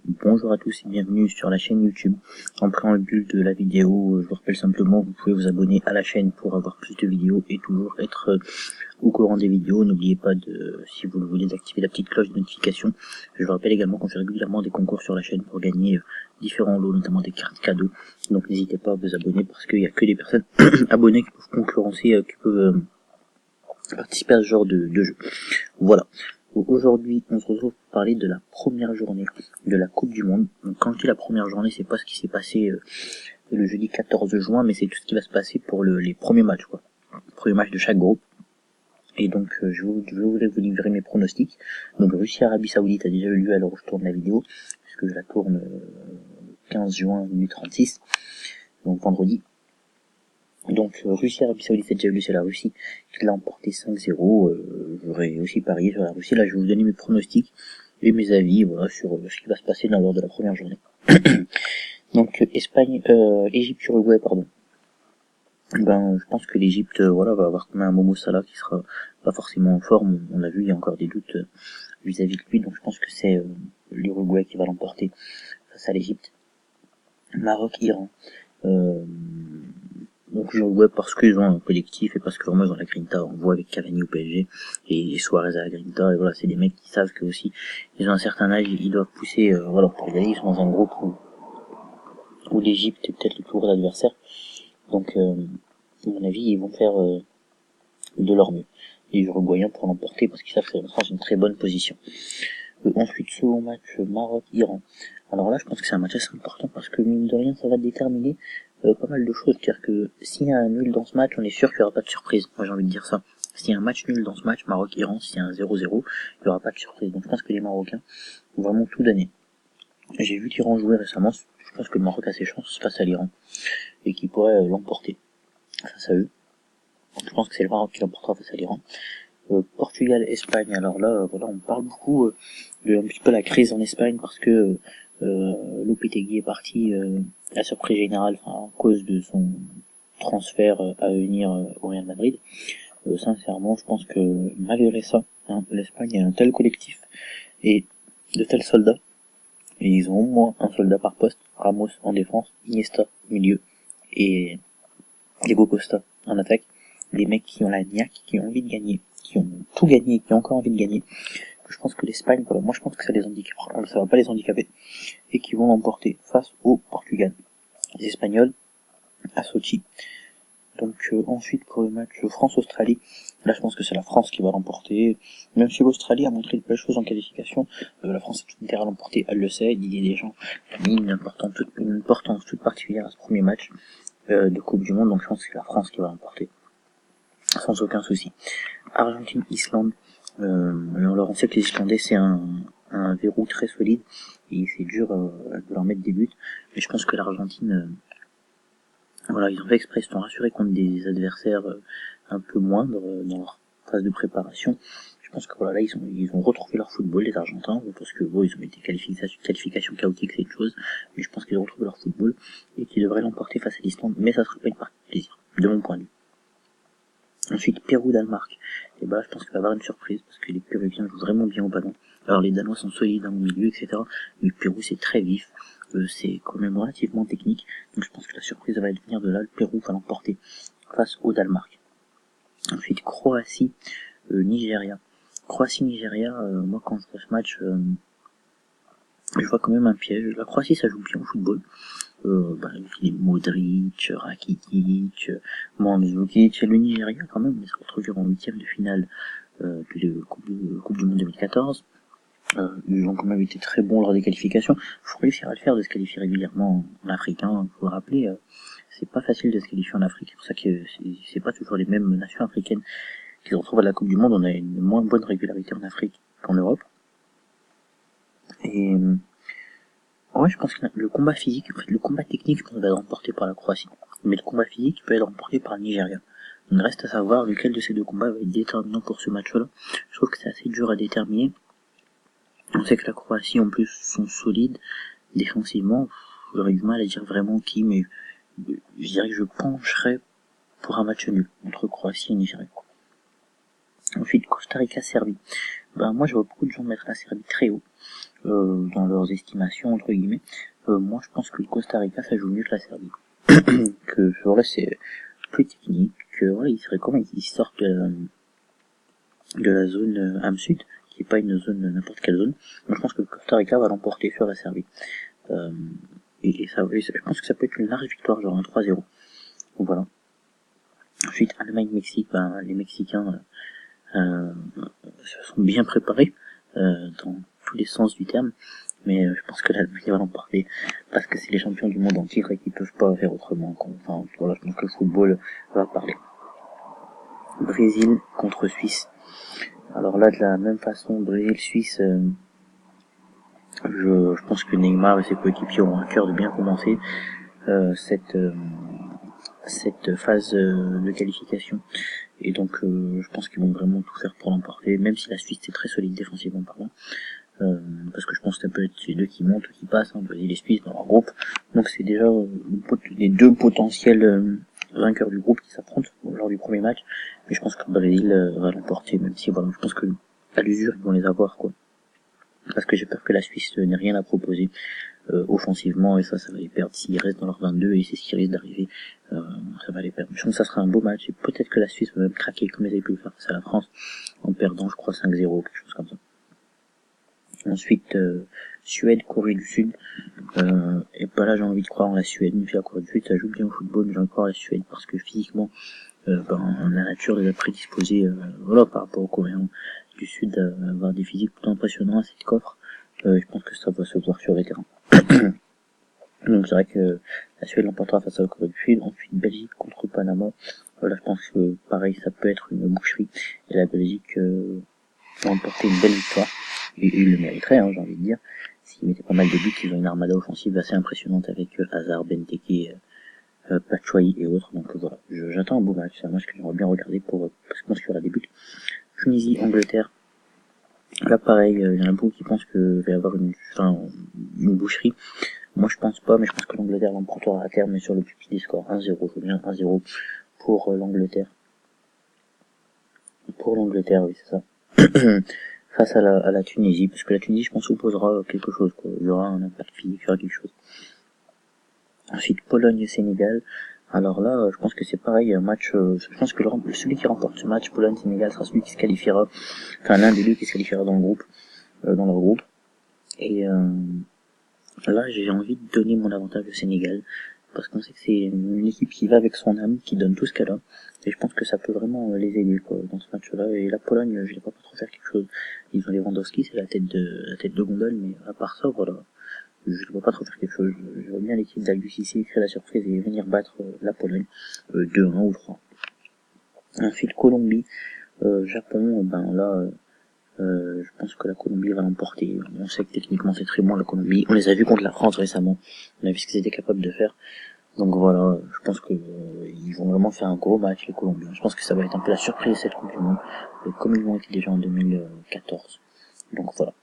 Bonjour à tous et bienvenue sur la chaîne YouTube. En préambule de la vidéo, je vous rappelle simplement que vous pouvez vous abonner à la chaîne pour avoir plus de vidéos et toujours être au courant des vidéos. N'oubliez pas de, si vous le voulez, d'activer la petite cloche de notification. Je vous rappelle également qu'on fait régulièrement des concours sur la chaîne pour gagner différents lots, notamment des cartes cadeaux. Donc n'hésitez pas à vous abonner parce qu'il n'y a que des personnes abonnées qui peuvent concurrencer, qui peuvent participer à ce genre de jeu. Voilà. Aujourd'hui, on se retrouve pour parler de la première journée de la Coupe du Monde. Donc, quand je dis la première journée, c'est pas ce qui s'est passé le jeudi 14 juin, mais c'est tout ce qui va se passer pour les premiers matchs, quoi. Premiers matchs de chaque groupe. Et donc, je voulais vous livrer mes pronostics. Donc, Russie-Arabie Saoudite a déjà eu lieu à l'heure où je tourne la vidéo, puisque je la tourne 15 juin, minute 36, donc vendredi. Donc Russie-Arabie Saoudite, c'est déjà vu, c'est la Russie qui l'a emporté 5-0. J'aurais aussi parié sur la Russie. Là, je vais vous donner mes pronostics et mes avis, voilà, sur ce qui va se passer lors de la première journée. Donc Égypte-Uruguay, pardon. Je pense que l'Égypte, voilà, va avoir comme un Momo Salah qui sera pas forcément en forme. On l'a vu, il y a encore des doutes vis-à-vis de lui. Donc je pense que c'est l'Uruguay qui va l'emporter face à l'Égypte. Maroc-Iran. Donc je vois parce qu'ils ont un collectif et parce que vraiment ils ont la grinta, on voit avec Cavani au PSG et Suarez à la grinta, et voilà, c'est des mecs qui savent que aussi ils ont un certain âge, ils doivent pousser, voilà, pour y aller, ils sont dans un groupe où l'Égypte est peut-être le plus gros adversaire, donc à mon avis ils vont faire de leur mieux, les Uruguayens pour l'emporter parce qu'ils savent que c'est dans une très bonne position. Ensuite, second match, Maroc-Iran. Alors là, je pense que c'est un match assez important parce que mine de rien, ça va déterminer pas mal de choses. C'est-à-dire que s'il y a un nul dans ce match, on est sûr qu'il n'y aura pas de surprise. Moi, j'ai envie de dire ça. S'il y a un match nul dans ce match, Maroc-Iran, s'il y a un 0-0, il n'y aura pas de surprise. Donc je pense que les Marocains vont vraiment tout donner. J'ai vu l'Iran jouer récemment. Je pense que le Maroc a ses chances face à l'Iran et qu'il pourrait l'emporter face à eux. Donc je pense que c'est le Maroc qui l'emportera face à l'Iran. Portugal-Espagne, alors là, voilà, on parle beaucoup de un petit peu la crise en Espagne parce que Lopetegui est parti à la surprise générale, à cause de son transfert à venir au Real Madrid. Sincèrement, je pense que malgré ça, l'Espagne a un tel collectif et de tels soldats, et ils ont au moins un soldat par poste, Ramos en défense, Iniesta au milieu et Diego Costa en attaque, des mecs qui ont la niaque, qui ont envie de gagner, qui ont tout gagné, qui ont encore envie de gagner. Je pense que l'Espagne, voilà, moi je pense que ça va pas les handicaper, et qui vont l'emporter face au Portugal. Les Espagnols, à Sochi. Donc ensuite pour le match France-Australie, là je pense que c'est la France qui va l'emporter, même si l'Australie a montré de belles choses en qualification, la France a tout intérêt à l'emporter, elle le sait, Didier Deschamps a mis une importance toute particulière à ce premier match de Coupe du Monde, donc je pense que c'est la France qui va l'emporter, sans aucun souci. Argentine-Islande, alors on sait que les Islandais c'est un verrou très solide, et c'est dur de leur mettre des buts, mais je pense que l'Argentine, voilà, ils ont fait exprès, ils se sont rassurés contre des adversaires un peu moindres dans leur phase de préparation. Je pense que voilà, là ils ont retrouvé leur football, les Argentins, parce que bon, ils ont été qualification chaotique, c'est une chose, mais je pense qu'ils ont retrouvé leur football et qu'ils devraient l'emporter face à l'Islande, mais ça serait pas une partie de plaisir, de mon point de vue. Ensuite, Pérou-Danemark. Et bah, je pense qu'il va y avoir une surprise, parce que les Péruviens jouent vraiment bien au ballon. Alors, les Danois sont solides dans le milieu, etc. Mais le Pérou, c'est très vif. C'est quand même relativement technique. Donc, je pense que la surprise va venir de là. Le Pérou va l'emporter face au Danemark. Ensuite, Croatie-Nigeria. Croatie-Nigeria, moi, quand je vois ce match, je vois quand même un piège. La Croatie, ça joue bien au football. Les Modric, Rakitic, Mandzukic et le Nigeria quand même, ils se retrouvent en huitième de finale de Coupe du Monde 2014. Ils ont quand même été très bons lors des qualifications. Faut réussir à le faire de se qualifier régulièrement en Afrique. Faut le rappeler, c'est pas facile de se qualifier en Afrique. C'est pour ça que c'est pas toujours les mêmes nations africaines qui se retrouvent à la Coupe du Monde. On a une moins bonne régularité en Afrique qu'en Europe. Et ouais, je pense que le combat physique, le combat technique, je pense, va être remporté par la Croatie. Mais le combat physique peut être remporté par le Nigeria. Il reste à savoir lequel de ces deux combats va être déterminant pour ce match-là. Je trouve que c'est assez dur à déterminer. On sait que la Croatie, en plus, sont solides défensivement. J'aurais du mal à dire vraiment qui, mais je dirais que je pencherais pour un match nul entre Croatie et Nigeria. Ensuite, Costa Rica-Serbie. Moi, je vois beaucoup de gens mettre la Serbie très haut. dans leurs estimations entre guillemets. Moi je pense que le Costa Rica ça joue mieux que la Serbie. Que voilà, c'est plus technique, que voilà, ils seraient comment ils sortent de la zone AM Sud, qui est pas une zone n'importe quelle zone. Moi je pense que le Costa Rica va l'emporter sur la Serbie. Et ça, je pense que ça peut être une large victoire, genre un 3-0. Donc voilà. Ensuite, Allemagne-Mexique, ben, les Mexicains se sont bien préparés dans tous les sens du terme, mais je pense que l'Allemagne va l'emporter parce que c'est les champions du monde en titre et qu'ils peuvent pas faire autrement. Enfin, voilà, je pense que le football va parler. Brésil contre Suisse. Alors là, de la même façon, Brésil-Suisse, je pense que Neymar et ses coéquipiers auront à cœur de bien commencer cette phase de qualification. Et donc je pense qu'ils vont vraiment tout faire pour l'emporter, même si la Suisse est très solide défensivement parlant. Parce que je pense que ça peut être les deux qui montent ou qui passent, hein, Brésil et Suisse dans leur groupe. Donc c'est déjà les deux potentiels vainqueurs du groupe qui s'affrontent lors du premier match. Mais je pense que le Brésil va l'emporter, même si voilà, je pense que à l'usure ils vont les avoir quoi. Parce que j'ai peur que la Suisse n'ait rien à proposer offensivement, et ça va les perdre s'ils restent dans leur 22, et c'est ce qui risque d'arriver, ça va les perdre. Je pense que ça sera un beau match, et peut-être que la Suisse va même craquer comme ils avaient pu le faire face à la France, en perdant je crois 5-0, quelque chose comme ça. Ensuite, Suède, Corée du Sud, et pas là j'ai envie de croire en la Suède, mais puis la Corée du Sud ça joue bien au football, mais j'ai envie de croire en la Suède, parce que physiquement, la nature les a prédisposés, voilà, par rapport aux Coréens du Sud, à avoir des physiques plutôt impressionnants, assez de coffre. Je pense que ça va se voir sur les terrains. Donc c'est vrai que la Suède l'emportera face à la Corée du Sud. Ensuite Belgique contre Panama. Voilà, je pense que pareil ça peut être une boucherie. Et la Belgique va emporter une belle victoire. Et ils le mériteraient, hein, j'ai envie de dire. S'ils mettaient pas mal de buts, ils ont une armada offensive assez impressionnante avec Hazard, Benteke, Batshuayi et autres. Donc voilà, j'attends un beau match. C'est un match que j'aimerais bien regarder parce que je pense qu'il y aura des buts. Tunisie, Angleterre. Là pareil, il y en a beaucoup qui pensent qu'il va y avoir une boucherie. Moi je pense pas, mais je pense que l'Angleterre l'emportera à terme, mais sur le plus petit des scores, 1-0, je veux bien 1-0 pour l'Angleterre. Pour l'Angleterre, oui c'est ça. Face à la Tunisie, parce que la Tunisie je pense opposera quelque chose, quoi. Il y aura un impact physique, il y aura quelque chose. Ensuite Pologne-Sénégal. Alors là, je pense que c'est pareil, un match, je pense que celui qui remporte ce match, Pologne-Sénégal, sera celui qui se qualifiera, enfin l'un des deux qui se qualifiera dans le groupe, dans leur groupe. Et là, j'ai envie de donner mon avantage au Sénégal, parce qu'on sait que c'est une équipe qui va avec son âme, qui donne tout ce qu'elle a, et je pense que ça peut vraiment les aider, quoi, dans ce match-là. Et la Pologne, je les vois pas trop faire quelque chose. Ils ont Lewandowski, c'est la tête de gondole, mais à part ça, voilà, je ne vois pas trop faire quelque chose. Je vois bien l'équipe d'Al-Bussissi créer la surprise et venir battre la Pologne 2-1 ou 3. Ensuite, Colombie, Japon, ben là, je pense que la Colombie va l'emporter. On sait que techniquement c'est très bon la Colombie. On les a vus contre la France récemment. On a vu ce qu'ils étaient capables de faire. Donc voilà, je pense que ils vont vraiment faire un gros match les Colombiens. Je pense que ça va être un peu la surprise de cette Coupe du Monde, comme ils l'ont été déjà en 2014. Donc voilà.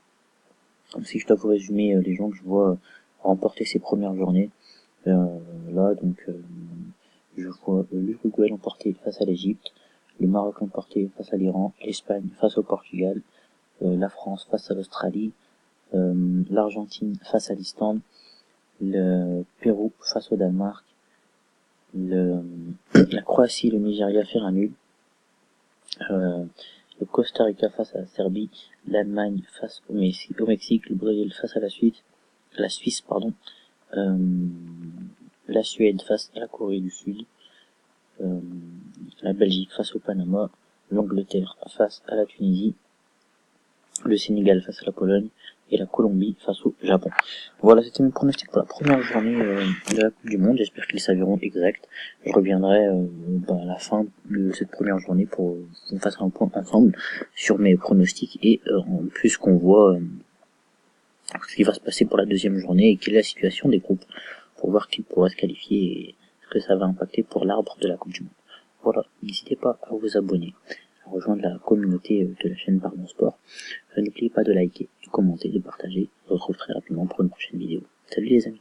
Si je dois vous résumer les gens que je vois remporter ces premières journées, là donc je vois l'Uruguay l'emporter face à l'Égypte, le Maroc l'emporter face à l'Iran, l'Espagne face au Portugal, la France face à l'Australie, l'Argentine face à l'Islande, le Pérou face au Danemark, la Croatie, le Nigeria faire un nul, le Costa Rica face à la Serbie, l'Allemagne face au Mexique, le Brésil face à la Suisse, la Suède face à la Corée du Sud, la Belgique face au Panama, l'Angleterre face à la Tunisie, le Sénégal face à la Pologne et la Colombie face au Japon. Voilà, c'était mes pronostics pour la première journée de la Coupe du Monde. J'espère qu'ils s'avéreront exacts. Je reviendrai à la fin de cette première journée pour qu'on fasse un point ensemble sur mes pronostics et en plus qu'on voit ce qui va se passer pour la deuxième journée et quelle est la situation des groupes pour voir qui pourra se qualifier et ce que ça va impacter pour l'arbre de la Coupe du Monde. Voilà, n'hésitez pas à vous abonner, à rejoindre la communauté de la chaîne Pardon Sport. N'oubliez pas de liker, de commenter, de partager. Je vous retrouve très rapidement pour une prochaine vidéo. Salut les amis.